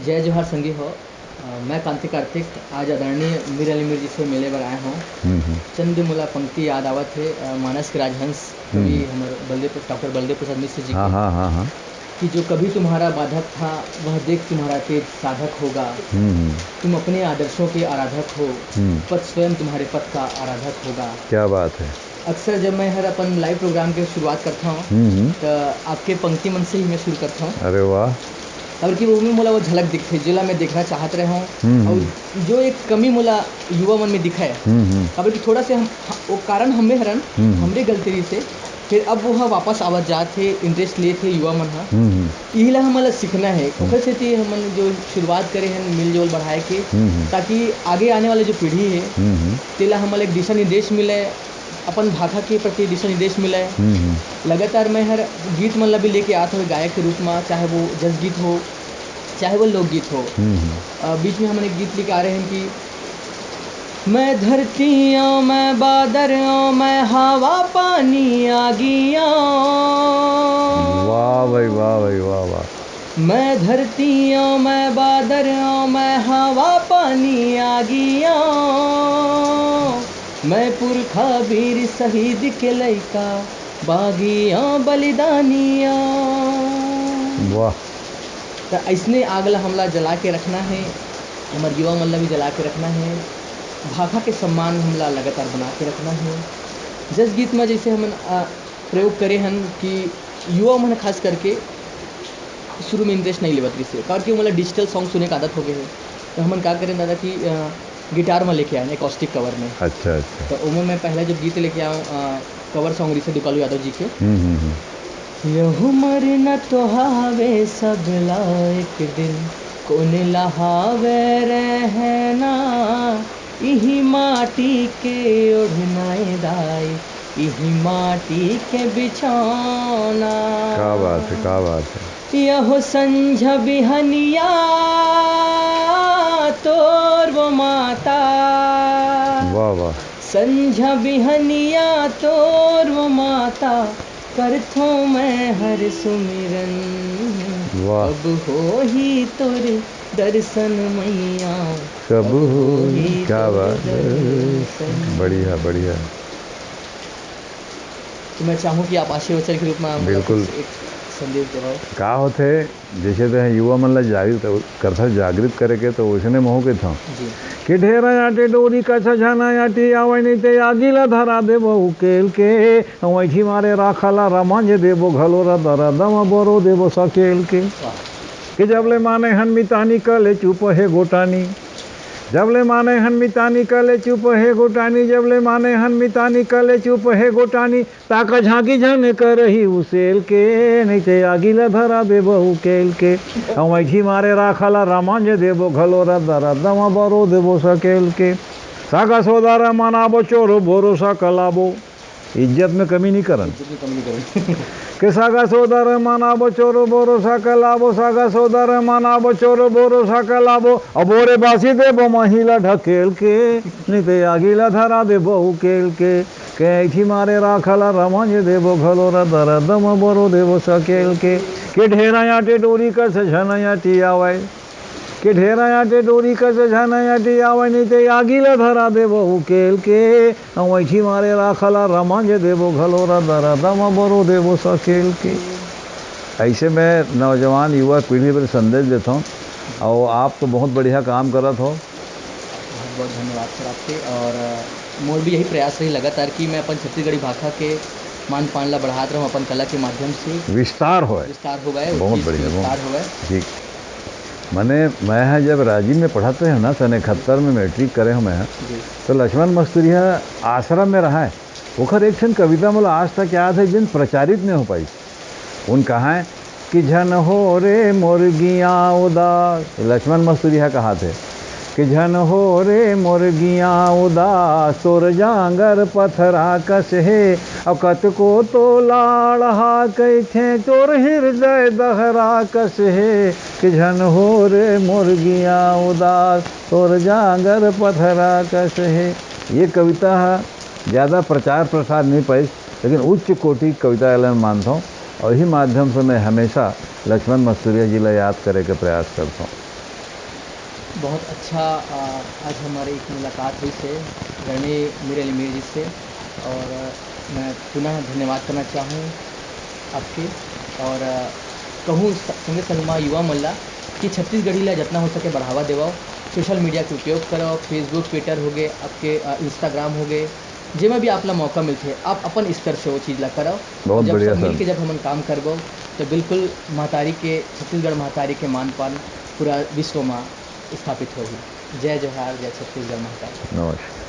जय जोहार संगी हो। मैं कांति कार्तिक आज आदरणीय मीर अली मीर जी से मिले बर आए हूँ। चंद मोला पंक्ति याद आवत है मानस के राजहंस कवि हमारे बलदेव डॉक्टर बलदेव प्रसाद मिश्र जी हाँ के, हाँ हाँ हाँ कि जो कभी तुम्हारा बाधक था वह देख तुम्हारा तेज साधक होगा। तुम अपने आदर्शों के आराधक हो, पथ स्वयं तुम्हारे पथ का आराधक होगा। क्या बात है। अक्सर जब मैं हर अपन लाइव प्रोग्राम की शुरुआत करता हूँ तो आपके पंक्ति मन से ही मैं शुरू करता हूँ। अरे वाह। और कि वो में मोला वो झलक दिखते जिला मैं देखना चाहत रहे हूँ और जो एक कमी मोला युवा मन में दिखा है अब कि थोड़ा से हम वो कारण हमें हरन हमरे गलती से फिर अब वो वापस आवत जात थे इंटरेस्ट लिए थे युवा मन यही ला हमला सीखना है। ओकर से थी हम जो शुरुआत करे हैं मिलजुल बढ़ाए के ताकि आगे आने वाले जो पीढ़ी है तेला हमला एक दिशा निर्देश मिले, अपन भाषा के प्रति दिशा निर्देश मिला है। लगातार मैं हर गीत मन ला भी लेके आता हूँ गायक के रूप में, चाहे वो जस गीत हो चाहे वो लोकगीत हो। बीच में हम एक गीत लेके आ रहे हैं कि मैं धरतियों मैं बादरों मैं हवा पानी आगियों। वाह भाई वाह भाई वाह वाह। मैं धरतियों मैं बादरों मैं हवा पानी आगियों, मैं पुरखा वीर शहीद के लइका बागियों बलिदानियों। वाह। तो ऐसने आगला हमला जला के रखना है, हमारे युवा मल्ला भी जला के रखना है, भाषा के सम्मान हमला लगातार बना के रखना है। जस गीत में जैसे हम प्रयोग करे हैं कि युवा मन खास करके शुरू में इंटरेस्ट नहीं लेवत से क्योंकि मतलब डिजिटल सॉन्ग सुने का आदत हो गए है। तो हम क्या करें दादा कि गिटार में लेके आए एकॉस्टिक कवर में। अच्छा अच्छा। तो उमर मैं पहले जब गीत लेके आऊँ कवर सॉन्ग रिसे दुकालू यादव जी के यह उमर न तो हावे सब एक दिन कौन लहावे रहना, इही माटी के ओढ़नाए दाई इही माटी के बिछौना। क्या बात है क्या बात है। यहो संझ बिहनिया तोर वो माता। वाह वाह। संझ बिहनिया तोर वो माता करथो मैं हर सुमिरन, अब हो ही तोर दर्शन मैया कब हो ही। क्या बात है। बढ़िया बढ़िया। तो मैं चाहूँ कि आप आशीर्वचन के रूप में बिल्कुल एक संदेश दो। का होते जैसे तो युवा मन ला जागृत करथा जागृत करे के तो उसने मोह के था कि ढेरा आटे डोरी का छछाना आटी आवनी ते आगिला धरा देबो उकेल के वैठी मारे राखला रमांज देबो घलोरा दरा दम बोरो देबो सकेल के जबले माने हनमितानी कले चुप है गोटानी, जबले माने हनमितानी कले चुप है गोटानी, जबले माने हनमितानी कले चुप है गोटानी, ताका झांकी झन करही उसेल के नहीं ते आगिला धरा देबो उकेल के वैठी मारे राखला रामांज देबो घलोरा दरा दमा बरो देबो सकेल के। सागा सोदारा मनाबो चोरो भरोसा कलाबो, इज्जत में कमी नहीं करन के सागा सोदर मनाबो चोरो भरोसा कलाबो, सागा सोदर मनाबो चोरो भरोसा कलाबो, अबोरे बासी देबो महिला ढकेल के नहीं ते आगिला धरा देबो उकेल के ऐठी मारे राखला रमांज देबो घलोरा दरा दम बरो देबो सकेल के ढेरा आटे डोरी कर झनायाटी आवे, के ढेरा आटे डोरी कर झनायाटी आवे नहीं ते आगिला धरा देबो उकेल के वैठी मारे राखला रमांज देबो घलोरा दरा दम बरो देबो सकेल के। ऐसे मैं नौजवान युवा पीढ़ी पर संदेश देता हूँ और आप तो बहुत बढ़िया काम करत हो। बहुत बहुत धन्यवाद सर आपके। और मोर भी यही प्रयास रही लगातार कि मैं अपन छत्तीसगढ़ी भाषा के मान पान ला बढ़ाते रहूँ अपन कला के माध्यम से विस्तार हो गए। बहुत बढ़िया विस्तार हो गए। ठीक। मैं जब राजीव में पढ़ाते हैं ना सन 71 में मैट्रिक करे हूँ मैं, तो लक्ष्मण मस्तूरिया आश्रम में रहा है। ओखर एक ठन कविता मुझे आज तक याद है जिन प्रचारित नहीं हो पाई। उन कहा है कि झन हो रे मुर्गियाँ उदास, लक्ष्मण मस्तूरिया कहा थे कि झन हो रे मुर्गियाँ उदास तोर जांगर पथरा कस है, अकत को तो लाड़हा कैथे तोर हृदय दहरा कस है, कि झन हो रे मुर्गियाँ उदास तोर जांगर पथरा कस है। ये कविता ज़्यादा प्रचार प्रसार नहीं पाई, लेकिन उच्च कोटि कविता मैं मानता हूँ और इसी माध्यम से मैं हमेशा लक्ष्मण मस्तूरिया जी ला याद करे के प्रयास करता हूँ। बहुत अच्छा आज हमारी एक मुलाकात हुई से रणे मेरे लिमेर जी से, और मैं पुनः धन्यवाद करना चाहूँ आपके, और कहूँ संगे संगमा युवा मन ला कि छत्तीसगढ़ी ला जितना हो सके बढ़ावा देवाओ, सोशल मीडिया के उपयोग करो, फेसबुक ट्विटर हो गए, आपके इंस्टाग्राम हो गए, जेमा भी आपला मौका मिलते आप अपन स्तर से वो चीज़ ला करो। बहुत जब बढ़िया सब मिल सर। के जब हम काम करबो तो बिल्कुल महतारी के छत्तीसगढ़ महतारी के मान पान पूरा विश्व में स्थापित होगी। जय जोहार, जय छत्तीसगढ़ महतारी। नमस्कार।